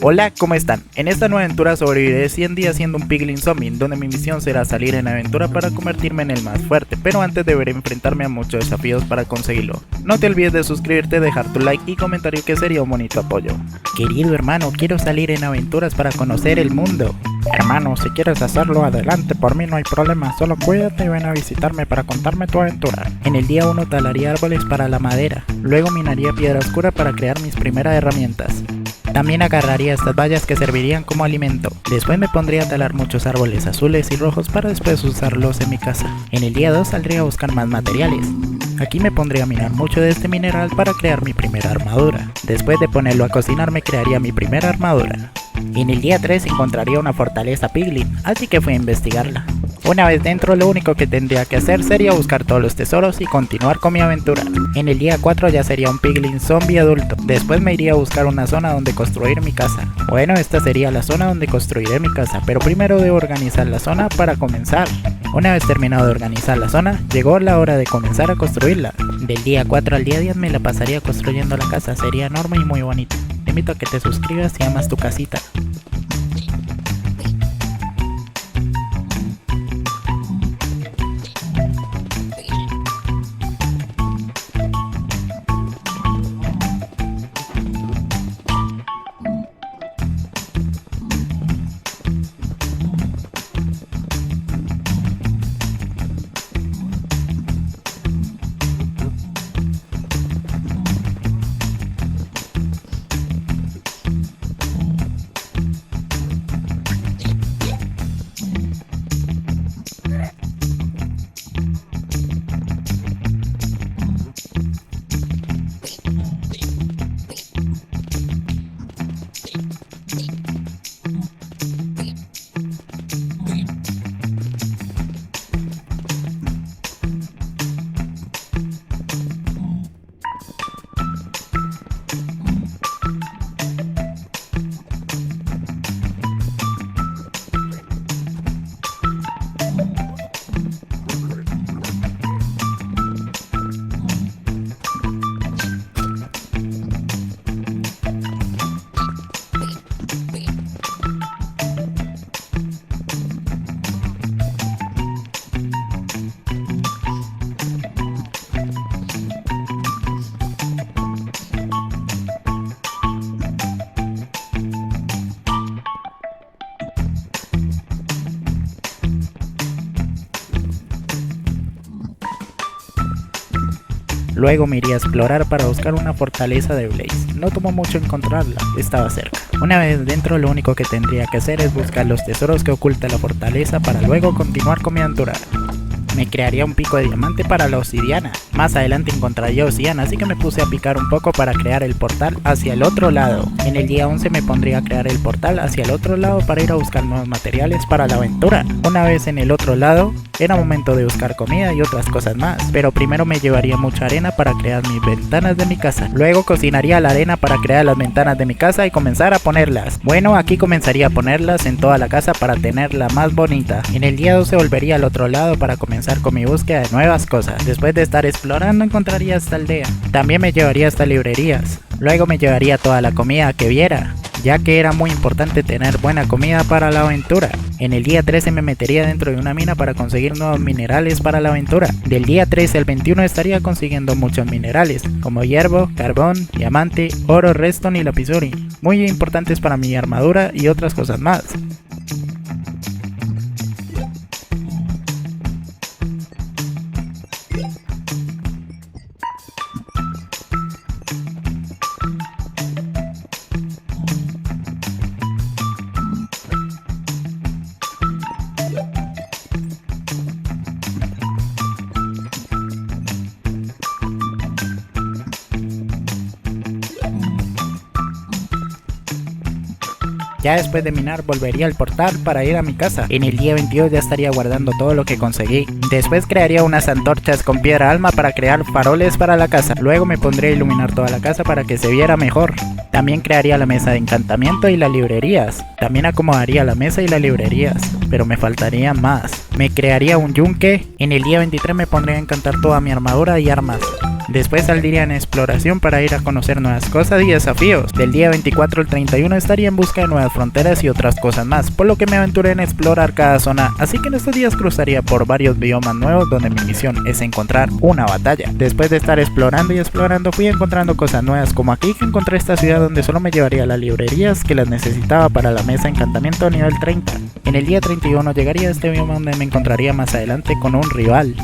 Hola, ¿cómo están? En esta nueva aventura sobreviviré 100 días siendo un piglin zombie, donde mi misión será salir en aventura para convertirme en el más fuerte, pero antes deberé enfrentarme a muchos desafíos para conseguirlo. No te olvides de suscribirte, dejar tu like y comentario que sería un bonito apoyo. Querido hermano, quiero salir en aventuras para conocer el mundo. Hermano, si quieres hacerlo, adelante, por mí no hay problema, solo cuídate y ven a visitarme para contarme tu aventura. En el día 1 talaría árboles para la madera, luego minaría piedra oscura para crear mis primeras herramientas. También agarraría estas vallas que servirían como alimento. Después me pondría a talar muchos árboles azules y rojos para después usarlos en mi casa. En el día 2 saldría a buscar más materiales. Aquí me pondría a minar mucho de este mineral para crear mi primera armadura. Después de ponerlo a cocinar me crearía mi primera armadura. En el día 3 encontraría una fortaleza piglin, así que fui a investigarla. Una vez dentro, lo único que tendría que hacer sería buscar todos los tesoros y continuar con mi aventura. En el día 4 ya sería un piglin zombie adulto. Después me iría a buscar una zona donde construir mi casa. Bueno, esta sería la zona donde construiré mi casa, pero primero debo organizar la zona para comenzar. Una vez terminado de organizar la zona, llegó la hora de comenzar a construirla. Del día 4 al día 10 me la pasaría construyendo la casa, sería enorme y muy bonita. Te invito a que te suscribas y amas tu casita. Luego me iría a explorar para buscar una fortaleza de Blaze. No tomó mucho encontrarla, estaba cerca. Una vez dentro, lo único que tendría que hacer es buscar los tesoros que oculta la fortaleza para luego continuar con mi aventura. Me crearía un pico de diamante para la obsidiana. Más adelante encontraría obsidiana, así que me puse a picar un poco para crear el portal hacia el otro lado. En el día 11 me pondría a crear el portal hacia el otro lado para ir a buscar nuevos materiales para la aventura. Una vez en el otro lado, era momento de buscar comida y otras cosas más, pero primero me llevaría mucha arena para crear mis ventanas de mi casa. Luego cocinaría la arena para crear las ventanas de mi casa y comenzar a ponerlas. Bueno, aquí comenzaría a ponerlas en toda la casa para tenerla más bonita. En el día 12 volvería al otro lado para comenzar con mi búsqueda de nuevas cosas. Después de estar explorando encontraría esta aldea. También me llevaría hasta librerías. Luego me llevaría toda la comida que viera, ya que era muy importante tener buena comida para la aventura. En el día 13 me metería dentro de una mina para conseguir nuevos minerales para la aventura. Del día 13 al 21 estaría consiguiendo muchos minerales, como hierro, carbón, diamante, oro, redstone y lapisuri, muy importantes para mi armadura y otras cosas más. Ya después de minar volvería al portal para ir a mi casa. En el día 22 ya estaría guardando todo lo que conseguí. Después crearía unas antorchas con piedra alma para crear faroles para la casa. Luego me pondría a iluminar toda la casa para que se viera mejor. También crearía la mesa de encantamiento y las librerías. También acomodaría la mesa y las librerías, pero me faltaría más. Me crearía un yunque. En el día 23 me pondría a encantar toda mi armadura y armas. Después saldría en exploración para ir a conocer nuevas cosas y desafíos. Del día 24 al 31 estaría en busca de nuevas fronteras y otras cosas más, por lo que me aventuré en explorar cada zona, así que en estos días cruzaría por varios biomas nuevos donde mi misión es encontrar una batalla. Después de estar explorando y explorando fui encontrando cosas nuevas, como aquí que encontré esta ciudad donde solo me llevaría a las librerías que las necesitaba para la mesa de encantamiento nivel 30. En el día 31 llegaría a este bioma donde me encontraría más adelante con un rival.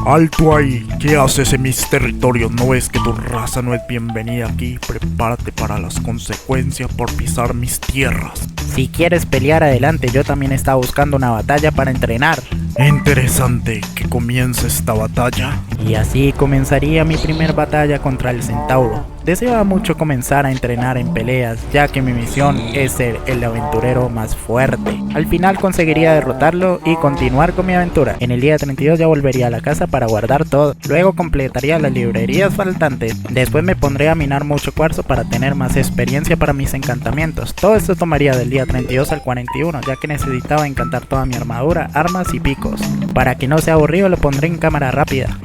¡Alto ahí! ¿Qué haces en mis territorios? ¿No ves que tu raza no es bienvenida aquí? Prepárate para las consecuencias por pisar mis tierras. Si quieres pelear adelante, yo también estaba buscando una batalla para entrenar. Interesante que comience esta batalla. Y así comenzaría mi primer batalla contra el centauro. Deseaba mucho comenzar a entrenar en peleas, ya que mi misión es ser el aventurero más fuerte. Al final conseguiría derrotarlo y continuar con mi aventura. En el día 32 ya volvería a la casa para guardar todo. Luego completaría las librerías faltantes. Después me pondré a minar mucho cuarzo para tener más experiencia para mis encantamientos. Todo esto tomaría del día 32 al 41, ya que necesitaba encantar toda mi armadura, armas y picos. Para que no sea aburrido lo pondré en cámara rápida.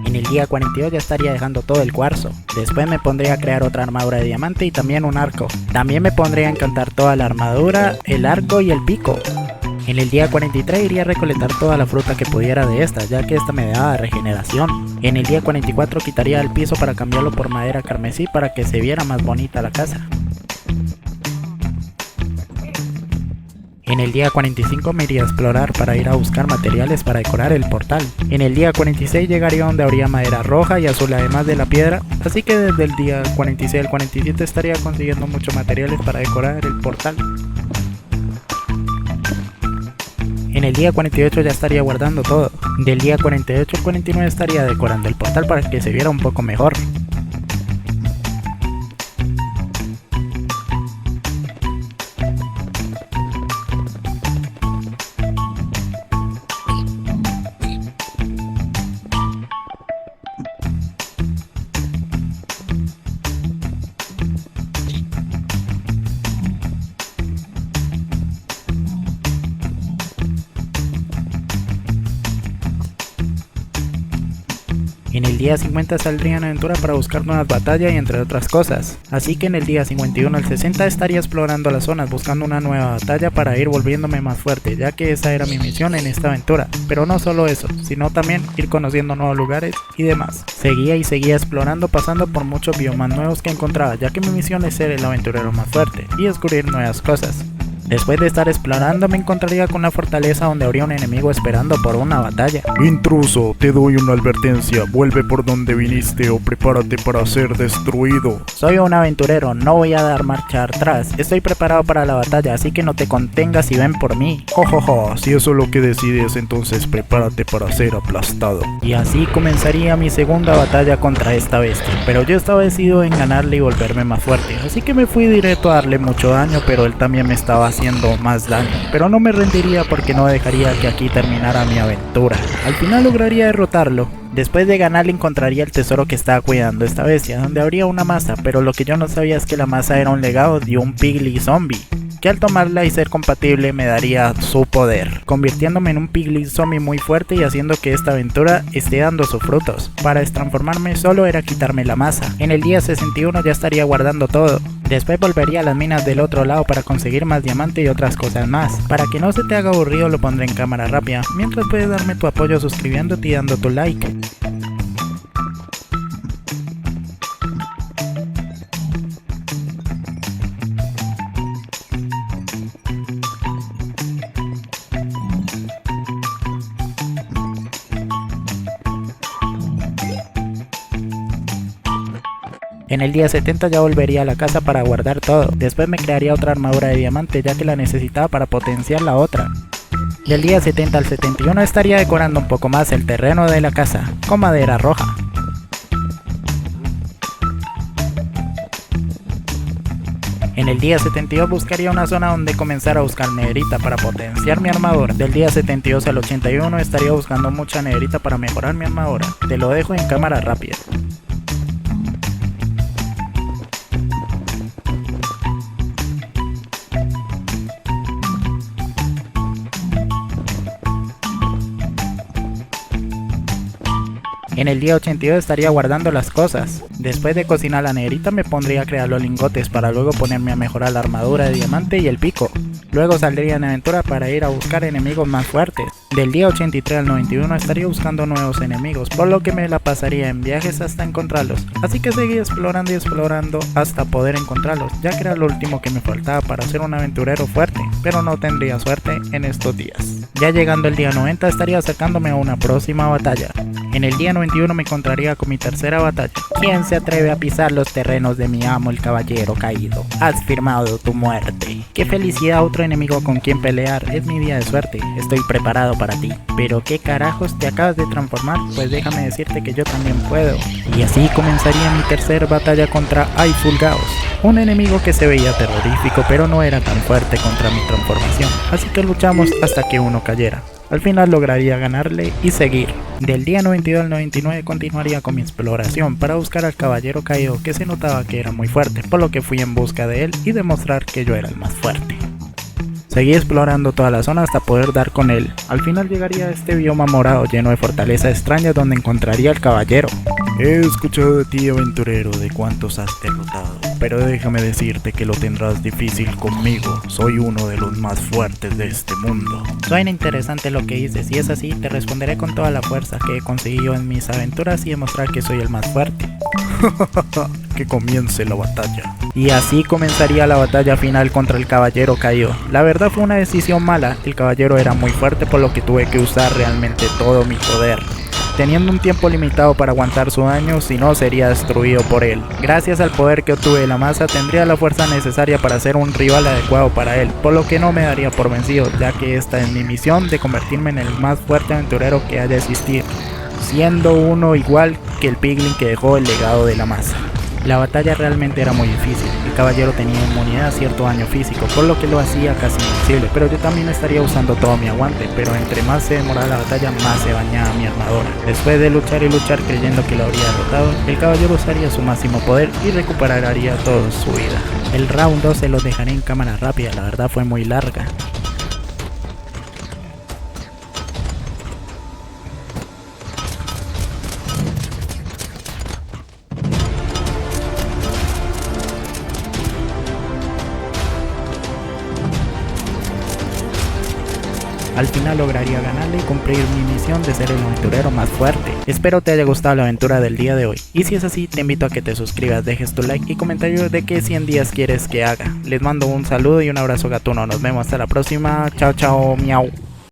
En el día 42 ya estaría dejando todo el cuarzo. Después me pondría a crear otra armadura de diamante y también un arco. También me pondría a encantar toda la armadura, el arco y el pico. En el día 43 iría a recolectar toda la fruta que pudiera de esta, ya que esta me daba regeneración. En el día 44 quitaría el piso para cambiarlo por madera carmesí para que se viera más bonita la casa. En el día 45 me iría a explorar para ir a buscar materiales para decorar el portal. En el día 46 llegaría donde habría madera roja y azul además de la piedra, así que desde el día 46 al 47 estaría consiguiendo muchos materiales para decorar el portal. En el día 48 ya estaría guardando todo. Del día 48 al 49 estaría decorando el portal para que se viera un poco mejor. En el día 50 saldría en aventura para buscar nuevas batallas y entre otras cosas. Así que en el día 51 al 60 estaría explorando las zonas buscando una nueva batalla para ir volviéndome más fuerte, ya que esa era mi misión en esta aventura. Pero no solo eso, sino también ir conociendo nuevos lugares y demás. Seguía explorando pasando por muchos biomas nuevos que encontraba, ya que mi misión es ser el aventurero más fuerte y descubrir nuevas cosas. Después de estar explorando me encontraría con una fortaleza donde habría un enemigo esperando por una batalla. Intruso, te doy una advertencia, vuelve por donde viniste o prepárate para ser destruido. Soy un aventurero, no voy a dar marcha atrás, estoy preparado para la batalla, así que no te contengas y ven por mí. Jojojo, si eso es lo que decides, entonces prepárate para ser aplastado. Y así comenzaría mi segunda batalla contra esta bestia, pero yo estaba decidido en ganarle y volverme más fuerte, así que me fui directo a darle mucho daño, pero él también me estaba haciendo más daño, pero no me rendiría porque no dejaría que aquí terminara mi aventura. Al final lograría derrotarlo. Después de ganarle encontraría el tesoro que estaba cuidando esta bestia, donde habría una masa, pero lo que yo no sabía es que la masa era un legado de un Pigly zombie, que al tomarla y ser compatible me daría su poder, convirtiéndome en un Pigly zombie muy fuerte y haciendo que esta aventura esté dando sus frutos. Para destransformarme solo era quitarme la masa. En el día 61 ya estaría guardando todo. Después volvería a las minas del otro lado para conseguir más diamante y otras cosas más. Para que no se te haga aburrido lo pondré en cámara rápida, mientras puedes darme tu apoyo suscribiéndote y dando tu like. En el día 70 ya volvería a la casa para guardar todo. Después me crearía otra armadura de diamante ya que la necesitaba para potenciar la otra. Del día 70 al 71 estaría decorando un poco más el terreno de la casa con madera roja. En el día 72 buscaría una zona donde comenzar a buscar nederita para potenciar mi armadura. Del día 72 al 81 estaría buscando mucha nederita para mejorar mi armadura. Te lo dejo en cámara rápida. En el día 82 estaría guardando las cosas. Después de cocinar la negrita me pondría a crear los lingotes para luego ponerme a mejorar la armadura de diamante y el pico. Luego saldría en aventura para ir a buscar enemigos más fuertes. Del día 83 al 91 estaría buscando nuevos enemigos, por lo que me la pasaría en viajes hasta encontrarlos. Así que seguí explorando y explorando hasta poder encontrarlos, ya que era lo último que me faltaba para ser un aventurero fuerte, pero no tendría suerte en estos días. Ya llegando el día 90 estaría acercándome a una próxima batalla. En el día 91 me encontraría con mi tercera batalla. ¿Quién se atreve a pisar los terrenos de mi amo el caballero caído? Has firmado tu muerte. Qué felicidad, otro enemigo con quien pelear. Es mi día de suerte, estoy preparado para ti. Pero qué carajos, te acabas de transformar, pues déjame decirte que yo también puedo. Y así comenzaría mi tercera batalla contra Eiffel Gauss, un enemigo que se veía terrorífico pero no era tan fuerte contra mi transformación, así que luchamos hasta que uno cayera. Al final lograría ganarle y seguir. Del día 92 al 99 continuaría con mi exploración para buscar al caballero caído, que se notaba que era muy fuerte, por lo que fui en busca de él y demostrar que yo era el más fuerte. Seguí explorando toda la zona hasta poder dar con él. Al final llegaría a este bioma morado lleno de fortalezas extrañas donde encontraría al caballero. He escuchado de ti, aventurero, de cuántos has derrotado, pero déjame decirte que lo tendrás difícil conmigo. Soy uno de los más fuertes de este mundo. Suena interesante lo que dices, si es así, te responderé con toda la fuerza que he conseguido en mis aventuras y demostrar que soy el más fuerte. Que comience la batalla. Y así comenzaría la batalla final contra el caballero caído. La verdad fue una decisión mala, el caballero era muy fuerte por lo que tuve que usar realmente todo mi poder. Teniendo un tiempo limitado para aguantar su daño, si no sería destruido por él. Gracias al poder que obtuve de la masa, tendría la fuerza necesaria para ser un rival adecuado para él, por lo que no me daría por vencido, ya que esta es mi misión de convertirme en el más fuerte aventurero que haya existido, siendo uno igual que el piglin que dejó el legado de la masa. La batalla realmente era muy difícil, el caballero tenía inmunidad a cierto daño físico, por lo que lo hacía casi imposible, pero yo también estaría usando todo mi aguante, pero entre más se demoraba la batalla, más se dañaba mi armadura. Después de luchar y luchar creyendo que lo habría derrotado, el caballero usaría su máximo poder y recuperaría toda su vida. El round 2 se los dejaré en cámara rápida, la verdad fue muy larga. Al final lograría ganarle y cumplir mi misión de ser el aventurero más fuerte. Espero te haya gustado la aventura del día de hoy. Y si es así, te invito a que te suscribas, dejes tu like y comentario de qué 100 días quieres que haga. Les mando un saludo y un abrazo gatuno. Nos vemos hasta la próxima. Chao, chao, miau.